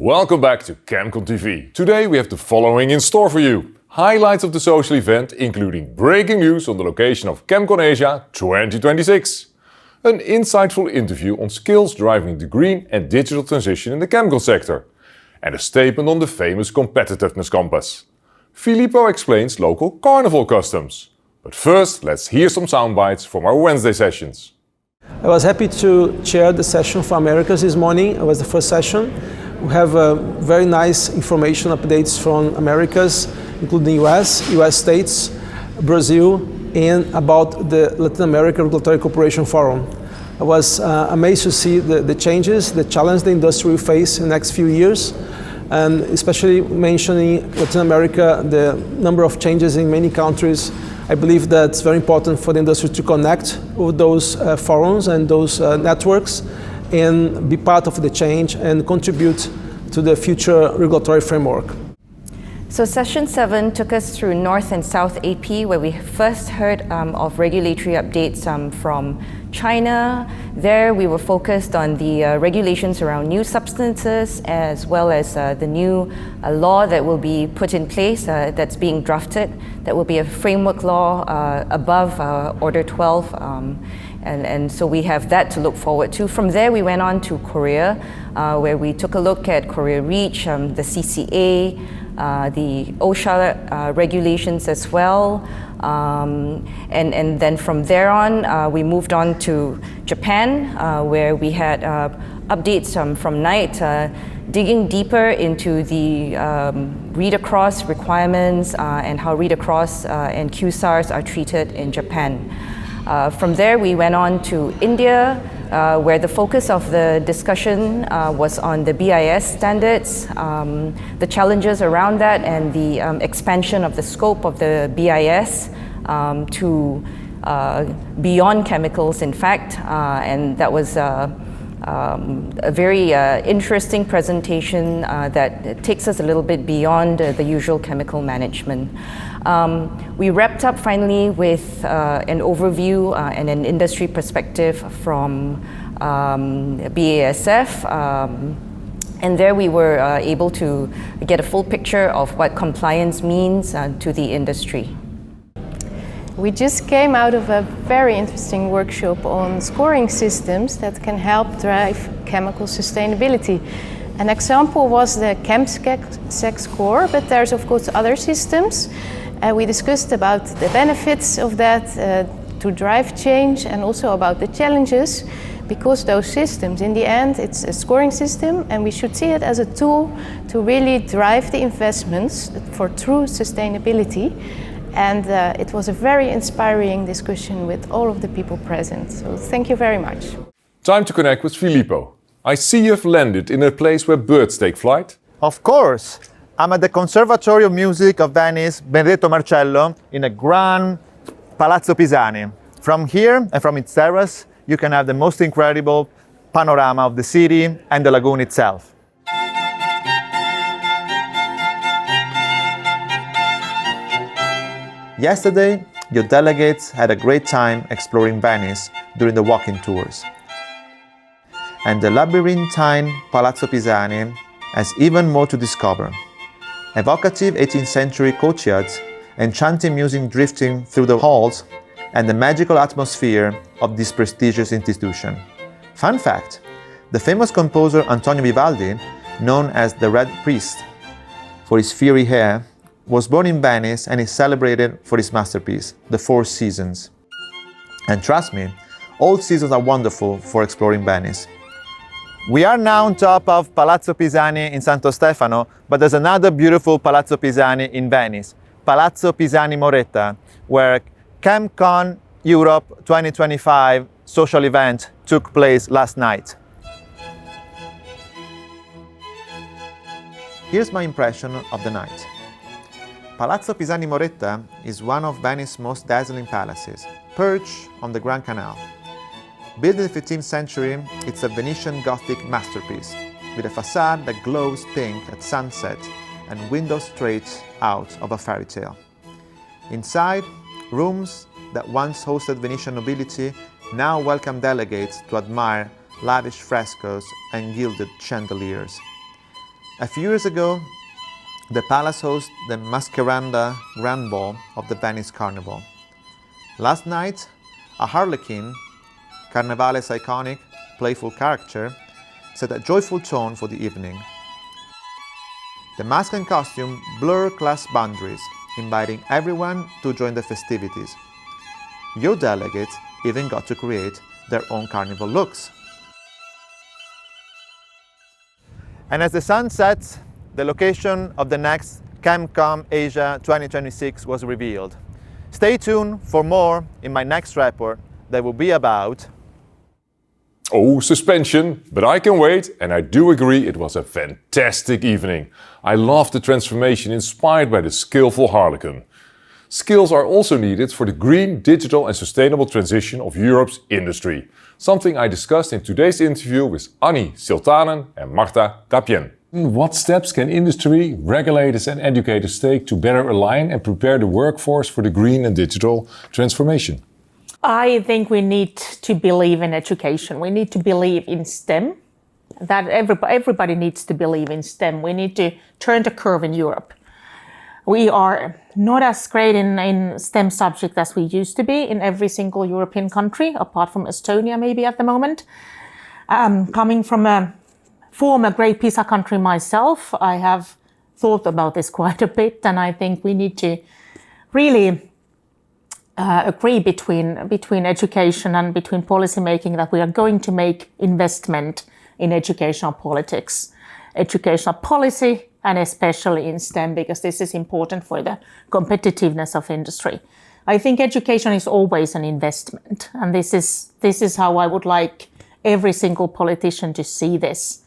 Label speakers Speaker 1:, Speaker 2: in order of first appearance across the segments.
Speaker 1: Welcome back to ChemCon TV. Today we have the following in store for you. Highlights of the social event, including breaking news on the location of ChemCon Asia 2026. An insightful interview on skills driving the green and digital transition in the chemical sector. And a statement on the famous Competitiveness Compass. Filippo explains local Carnival customs. But first, let's hear some soundbites from our Wednesday sessions.
Speaker 2: I was happy to chair the session for Americas this morning. It was the first session. We have very nice information updates from Americas, including US states, Brazil, and about the Latin America Regulatory Cooperation Forum. I was amazed to see the changes, the challenge the industry will face in the next few years, and especially mentioning Latin America, the number of changes in many countries. I believe that's very important for the industry to connect with those forums and those networks and be part of the change and contribute to the future regulatory framework.
Speaker 3: So Session 7 took us through North and South AP, where we first heard of regulatory updates from China. There we were focused on the regulations around new substances, as well as the new law that will be put in place that's being drafted, that will be a framework law above Order 12. And so we have that to look forward to. From there we went on to Korea, where we took a look at Korea REACH, the CCA, the OSHA regulations as well. And then from there on, we moved on to Japan, where we had updates from NITE, digging deeper into the read-across requirements and how read-across and QSARs are treated in Japan. From there, we went on to India, where the focus of the discussion was on the BIS standards, the challenges around that, and the expansion of the scope of the BIS to beyond chemicals, in fact, and that was a very interesting presentation that takes us a little bit beyond the usual chemical management. We wrapped up finally with an overview and an industry perspective from BASF, and there we were able to get a full picture of what compliance means to the industry.
Speaker 4: We just came out of a very interesting workshop on scoring systems that can help drive chemical sustainability. An example was the ChemSec score, but there's of course other systems. We discussed about the benefits of that to drive change, and also about the challenges, because those systems, in the end, it's a scoring system, and we should see it as a tool to really drive the investments for true sustainability. And it was a very inspiring discussion with all of the people present. So thank you very much.
Speaker 1: Time to connect with Filippo. I see you've landed in a place where birds take flight.
Speaker 5: Of course. I'm at the Conservatory of Music of Venice, Benedetto Marcello, in a grand Palazzo Pisani. From here and from its terrace, you can have the most incredible panorama of the city and the lagoon itself. Yesterday, your delegates had a great time exploring Venice during the walking tours. And the labyrinthine Palazzo Pisani has even more to discover. Evocative 18th century courtyards, enchanting music drifting through the halls, and the magical atmosphere of this prestigious institution. Fun fact, the famous composer Antonio Vivaldi, known as the Red Priest for his fiery hair, was born in Venice and is celebrated for his masterpiece, The Four Seasons. And trust me, all seasons are wonderful for exploring Venice. We are now on top of Palazzo Pisani in Santo Stefano, but there's another beautiful Palazzo Pisani in Venice, Palazzo Pisani Moretta, where ChemCon Europe 2025 social event took place last night. Here's my impression of the night. Palazzo Pisani Moretta is one of Venice's most dazzling palaces, perched on the Grand Canal. Built in the 15th century, it's a Venetian Gothic masterpiece, with a facade that glows pink at sunset and windows straight out of a fairy tale. Inside, rooms that once hosted Venetian nobility now welcome delegates to admire lavish frescoes and gilded chandeliers. A few years ago, the palace hosted the Mascheranda Grand Ball of the Venice Carnival. Last night, a harlequin, Carnivale's iconic, playful character, set a joyful tone for the evening. The mask and costume blur class boundaries, inviting everyone to join the festivities. Your delegates even got to create their own carnival looks. And as the sun sets, the location of the next ChemCon Asia 2026 was revealed. Stay tuned for more in my next report that will be about...
Speaker 1: Oh, suspension, but I can wait, and I do agree it was a fantastic evening. I loved the transformation inspired by the skillful harlequin. Skills are also needed for the green, digital and sustainable transition of Europe's industry, something I discussed in today's interview with Annie Siltanen and Marta Capien. What steps can industry, regulators and educators take to better align and prepare the workforce for the green and digital transformation?
Speaker 6: I think we need to believe in education. We need to believe in STEM. That everybody needs to believe in STEM. We need to turn the curve in Europe. We are not as great in STEM subject as we used to be in every single European country, apart from Estonia maybe at the moment. Coming from a former great PISA country myself, I have thought about this quite a bit, and I think we need to really agree between education and between policy making that we are going to make investment in educational politics, educational policy, and especially in STEM, because this is important for the competitiveness of industry. I think education is always an investment, and this is how I would like every single politician to see this.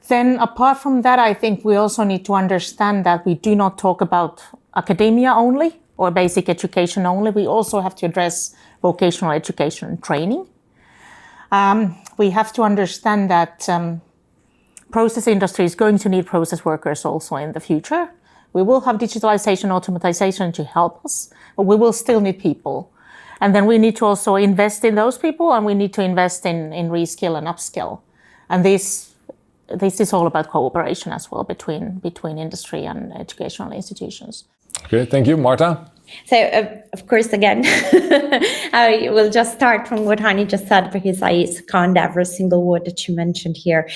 Speaker 6: Then apart from that, I think we also need to understand that we do not talk about academia only or basic education only. We also have to address vocational education and training. We have to understand that process industry is going to need process workers also in the future. We will have digitalization, automatization to help us, but we will still need people. And then we need to also invest in those people, and we need to invest in reskill and upskill. And this is all about cooperation as well between industry and educational institutions.
Speaker 1: Okay, thank you. Marta?
Speaker 7: So, of course, again, I will just start from what Hani just said, because I second every single word that you mentioned here.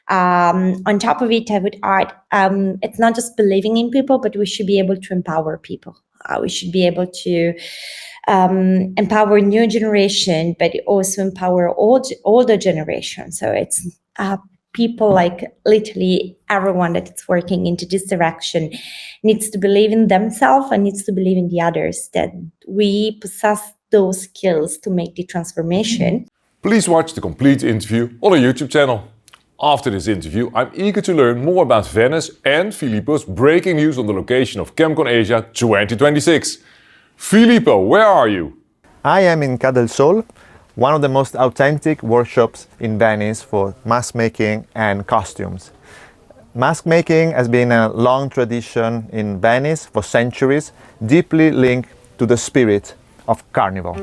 Speaker 7: On top of it, I would add, it's not just believing in people, but we should be able to empower people. We should be able to empower new generation, but also empower older generation. So it's people, like literally everyone that is working into this direction needs to believe in themselves and needs to believe in the others, that we possess those skills to make the transformation.
Speaker 1: Please watch the complete interview on our YouTube channel. After this interview, I'm eager to learn more about Venice and Filippo's breaking news on the location of ChemCon Asia 2026. Filippo, where are you?
Speaker 5: I am in Ca del Sol, one of the most authentic workshops in Venice for mask making and costumes. Mask making has been a long tradition in Venice for centuries, deeply linked to the spirit of Carnival.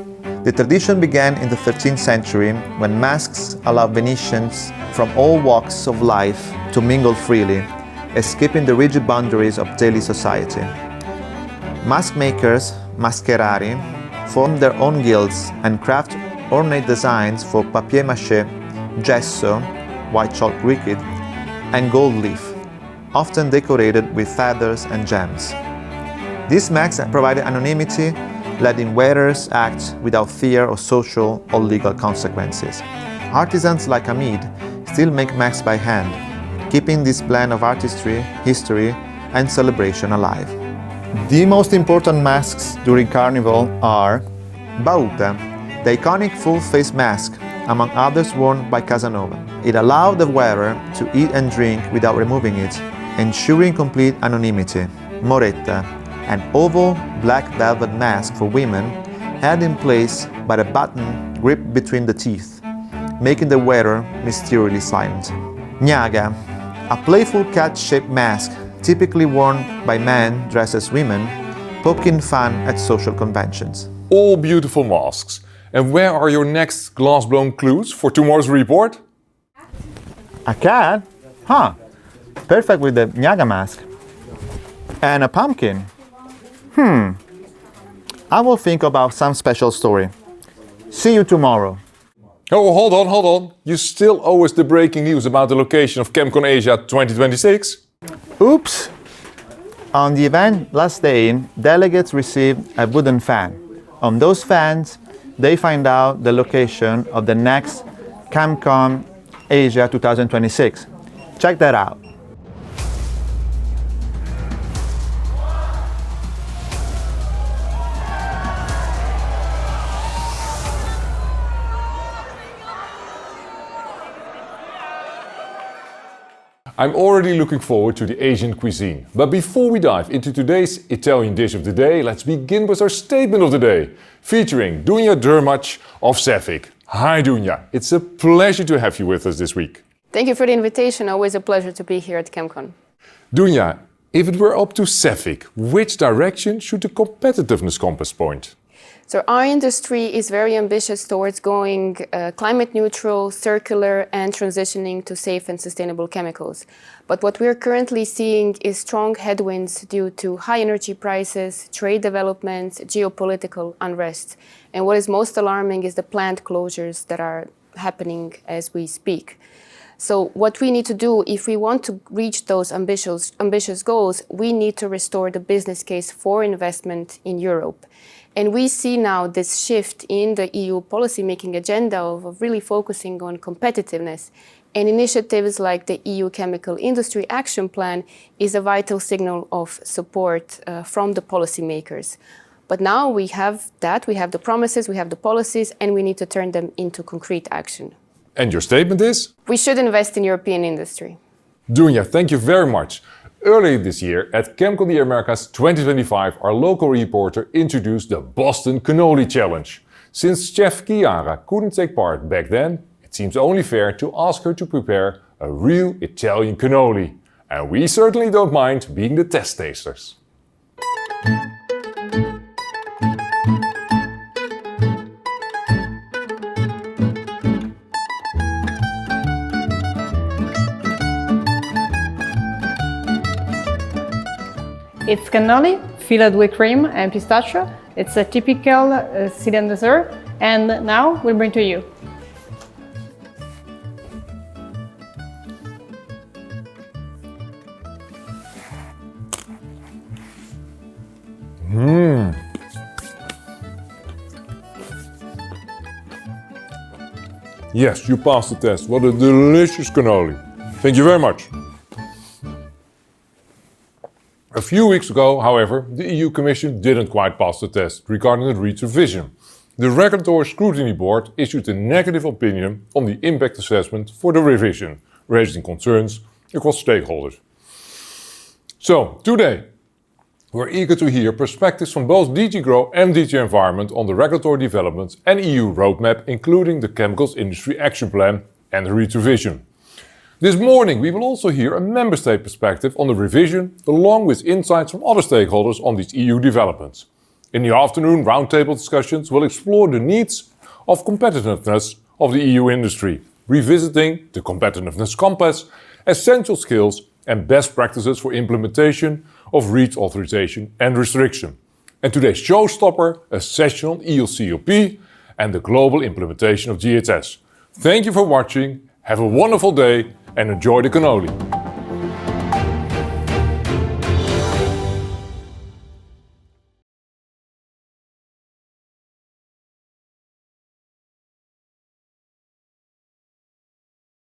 Speaker 5: The tradition began in the 13th century when masks allowed Venetians from all walks of life to mingle freely, escaping the rigid boundaries of daily society. Mask makers, mascherari, formed their own guilds and craft ornate designs for papier-mâché, gesso, white chalk liquid, and gold leaf, often decorated with feathers and gems. These masks provided anonymity, letting wearers act without fear of social or legal consequences. Artisans like Hamid still make masks by hand, keeping this blend of artistry, history, and celebration alive. The most important masks during Carnival are Bauta, the iconic full-face mask, among others worn by Casanova. It allowed the wearer to eat and drink without removing it, ensuring complete anonymity. Moretta, an oval black velvet mask for women, held in place by a button gripped between the teeth, making the wearer mysteriously silent. Nyaga, a playful cat-shaped mask typically worn by men dressed as women, poking fun at social conventions.
Speaker 1: All beautiful masks. And where are your next glass-blown clues for tomorrow's report?
Speaker 5: A cat? Huh. Perfect with the Nyaga mask. And a pumpkin. I will think about some special story. See you tomorrow.
Speaker 1: Oh, hold on. You still owe us the breaking news about the location of ChemCon Asia 2026?
Speaker 5: Oops! On the event last day, delegates received a wooden fan. On those fans, they find out the location of the next ChemCon Asia 2026. Check that out.
Speaker 1: I'm already looking forward to the Asian cuisine. But before we dive into today's Italian dish of the day, let's begin with our statement of the day, featuring Dunja Drmac of Cefic. Hi Dunja, it's a pleasure to have you with us this week.
Speaker 8: Thank you for the invitation, always a pleasure to be here at ChemCon.
Speaker 1: Dunja, if it were up to Cefic, which direction should the competitiveness compass point?
Speaker 8: So our industry is very ambitious towards going climate neutral, circular and transitioning to safe and sustainable chemicals. But what we're currently seeing is strong headwinds due to high energy prices, trade developments, geopolitical unrest. And what is most alarming is the plant closures that are happening as we speak. So what we need to do if we want to reach those ambitious goals, we need to restore the business case for investment in Europe. And we see now this shift in the EU policy-making agenda of really focusing on competitiveness. And initiatives like the EU Chemical Industry Action Plan is a vital signal of support from the policymakers. But now we have that, we have the promises, we have the policies, and we need to turn them into concrete action.
Speaker 1: And your statement is?
Speaker 8: We should invest in European industry.
Speaker 1: Dunja, thank you very much. Earlier this year at ChemCon Americas 2025, our local reporter introduced the Boston Cannoli Challenge. Since Chef Chiara couldn't take part back then, it seems only fair to ask her to prepare a real Italian cannoli. And we certainly don't mind being the test tasters.
Speaker 9: It's cannoli filled with cream and pistachio. It's a typical Sicilian dessert, and now we'll bring to you.
Speaker 1: Yes, you passed the test. What a delicious cannoli. Thank you very much. A few weeks ago, however, the EU Commission didn't quite pass the test regarding the REACH revision. The Regulatory Scrutiny Board issued a negative opinion on the impact assessment for the revision, raising concerns across stakeholders. So, today, we're eager to hear perspectives from both DG Grow and DG Environment on the regulatory developments and EU roadmap, including the Chemicals Industry Action Plan and the REACH revision. This morning we will also hear a member state perspective on the revision, along with insights from other stakeholders on these EU developments. In the afternoon, roundtable discussions will explore the needs of competitiveness of the EU industry, revisiting the Competitiveness Compass, essential skills and best practices for implementation of REACH authorization and restriction. And today's showstopper, a session on ELCOP and the global implementation of GHS. Thank you for watching, have a wonderful day and enjoy the cannoli.